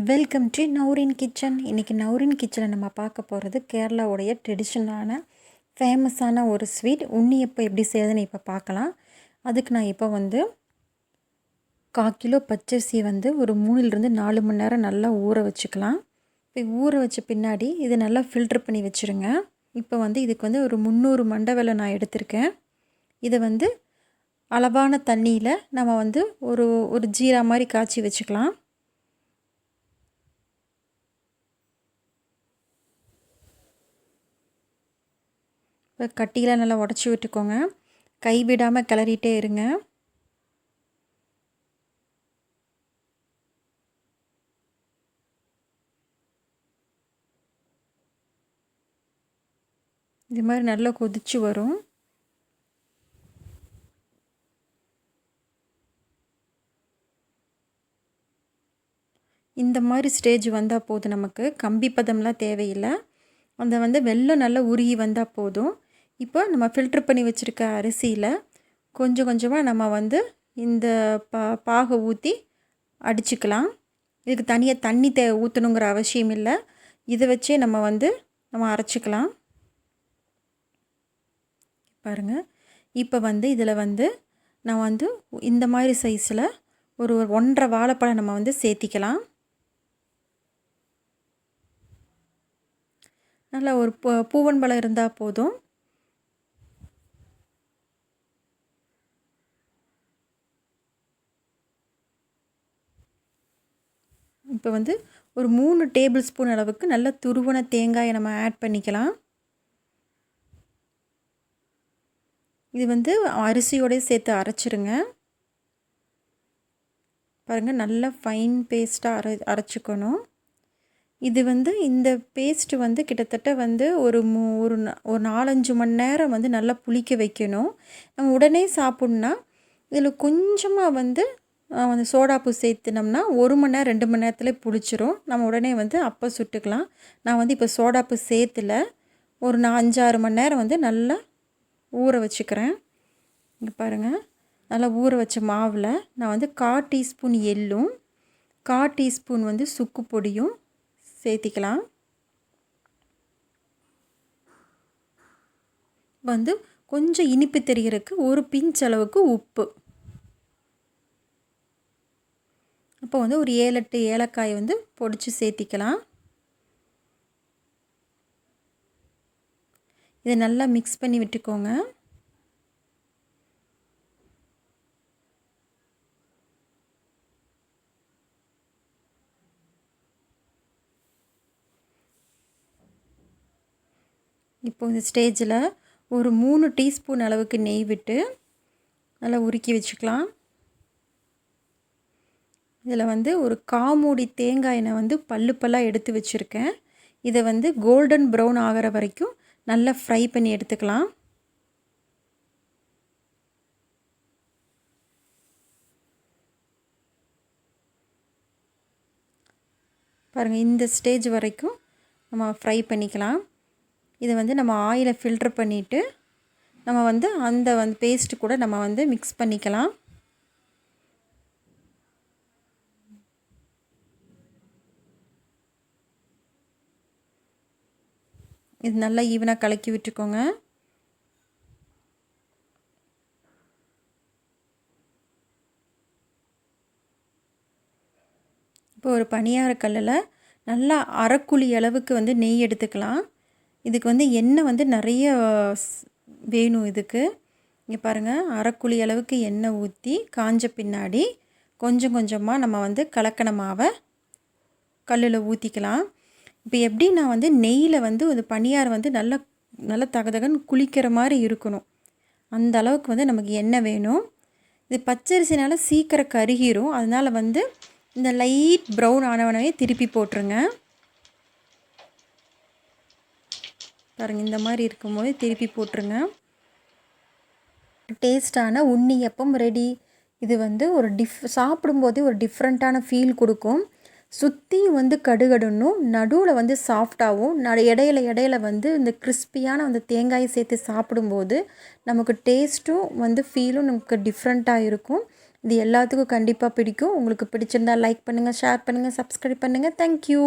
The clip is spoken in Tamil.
Welcome to நௌரின் kitchen. இன்றைக்கி நௌரின் கிச்சனில் நம்ம பார்க்க போகிறது கேரளாவுடைய ட்ரெடிஷ்னலான ஃபேமஸான ஒரு ஸ்வீட் உண்ணியப்பம் எப்படி செய்யுதுன்னு இப்போ பார்க்கலாம். அதுக்கு நான் இப்போ 1/4 கிலோ பச்சரிசி ஒரு 3லிருந்து 4 மணி நேரம் நல்லா ஊற வச்சுக்கலாம். இப்போ ஊற வச்ச பின்னாடி இதை நல்லா ஃபில்ட்ரு பண்ணி வச்சுருங்க. இப்போ இதுக்கு ஒரு 300 மண்டை வெல்லம் நான் எடுத்திருக்கேன். இதை அளவான தண்ணியில் நம்ம ஒரு ஜீரா மாதிரி காய்ச்சி வச்சுக்கலாம். இப்போ கட்டியில் நல்லா உடச்சி விட்டுக்கோங்க. கைவிடாமல் கிளறிட்டே இருங்க. இது மாதிரி நல்லா கொதிச்சு வரும். இந்த மாதிரி ஸ்டேஜ் வந்தால் போதும். நமக்கு கம்பி பதம்லாம் தேவையில்லை. அந்த வெல்லம் நல்லா உருகி வந்தால் போதும். இப்போ நம்ம ஃபில்ட்ரு பண்ணி வச்சுருக்க அரிசியில் கொஞ்சம் கொஞ்சமாக நம்ம இந்த பாகை ஊற்றி அடிச்சுக்கலாம். இதுக்கு தனியாக தண்ணி ஊற்றணுங்கிற அவசியம் இல்லை. இதை வச்சே நம்ம அரைச்சிக்கலாம். பாருங்கள். இப்போ இதில் நான் இந்த மாதிரி சைஸில் ஒரு 1.5 வாழைப்பழம் நம்ம சேர்த்திக்கலாம். நல்லா ஒரு பூவன் பழம் இருந்தால் போதும். இப்போ ஒரு 3 டேபிள் ஸ்பூன் அளவுக்கு நல்ல துருவன தேங்காயை நம்ம ஆட் பண்ணிக்கலாம். இது அரிசியோடய சேர்த்து அரைச்சிருங்க. பாருங்கள், நல்லா ஃபைன் பேஸ்ட்டாக அரைச்சிக்கணும். இது இந்த பேஸ்ட்டு கிட்டத்தட்ட ஒரு 4-5 மணி நேரம் நல்லா புளிக்க வைக்கணும். நம்ம உடனே சாப்பிட்ணுன்னா இதில் கொஞ்சமாக சோடாப்பு சேர்த்துனோம்னா 1 மணி நேரம் 2 மணி நேரத்தில் புளிச்சிரும். நம்ம உடனே அப்போ சுட்டுக்கலாம். நான் இப்போ சோடாப்பு சேர்த்துல ஒரு 5-6 மணி நேரம் நல்லா ஊற வச்சுக்கிறேன். இங்கே பாருங்கள், நல்லா ஊற வச்ச மாவில் நான் 1/4 டீஸ்பூன் எள்ளும் 1/4 டீஸ்பூன் சுக்கு பொடியும் சேர்த்திக்கலாம். கொஞ்சம் இனிப்பு தெரிகிறதுக்கு ஒரு பிஞ்ச் அளவுக்கு உப்பு. அப்போ ஒரு 7-8 ஏலக்காய் பொடிச்சு சேர்த்திக்கலாம். இதை நல்லா மிக்ஸ் பண்ணி விட்டுக்கோங்க. இப்போ இந்த ஸ்டேஜில் ஒரு 3 டீஸ்பூன் அளவுக்கு நெய் விட்டு நல்லா உருக்கி வச்சுக்கலாம். இதில் ஒரு காமூடி தேங்காய் நான் பல்லாக எடுத்து வச்சுருக்கேன். இதை கோல்டன் ப்ரௌன் ஆகிற வரைக்கும் நல்லா ஃப்ரை பண்ணி எடுத்துக்கலாம். பாருங்கள், இந்த ஸ்டேஜ் வரைக்கும் நம்ம ஃப்ரை பண்ணிக்கலாம். இதை நம்ம ஆயிலை ஃபில்ட்ரு பண்ணிவிட்டு நம்ம அந்த பேஸ்ட்டு கூட நம்ம மிக்ஸ் பண்ணிக்கலாம். இது நல்லா ஈவனாக கலக்கி விட்டுக்கோங்க. இப்போ ஒரு பணியார கல்லில் நல்லா அரைக்குழி அளவுக்கு நெய் எடுத்துக்கலாம். இதுக்கு எண்ணெய் நிறைய வேணும். இதுக்கு இங்கே பாருங்கள், அரைக்குழி அளவுக்கு எண்ணெய் ஊற்றி காஞ்ச பின்னாடி கொஞ்சம் கொஞ்சமாக நம்ம கலக்கின மாவை கல்லில் ஊற்றிக்கலாம். இப்போ எப்படி நான் நெய்யில் ஒரு பணியார் நல்லா நல்லா தகதகன்னு குளிக்கிற மாதிரி இருக்கணும். அந்த அளவுக்கு நமக்கு எண்ணெய் வேணும். இது பச்சரிசினால் சீக்கிரம் கருகிரும். அதனால் இந்த லைட் ப்ரௌன் ஆனவனவே திருப்பி போட்டுருங்க. பாருங்கள், இந்த மாதிரி இருக்கும்போது திருப்பி போட்டுருங்க. டேஸ்டான உண்ணியப்பம் ரெடி. இது ஒரு சாப்பிடும்போதே ஒரு டிஃப்ரெண்ட்டான ஃபீல் கொடுக்கும். சுற்றி கடுகடுன்னும் நடுவில் சாஃப்டாகவும் இடையில இந்த கிறிஸ்பியான தேங்காயை சேர்த்து சாப்பிடும்போது நமக்கு டேஸ்ட்டும் ஃபீலும் நமக்கு டிஃப்ரெண்ட்டாக இருக்கும். இது எல்லாத்துக்கும் கண்டிப்பாக பிடிக்கும். உங்களுக்கு பிடிச்சிருந்தா லைக் பண்ணுங்கள், ஷேர் பண்ணுங்கள், சப்ஸ்கிரைப் பண்ணுங்கள். தேங்க்யூ.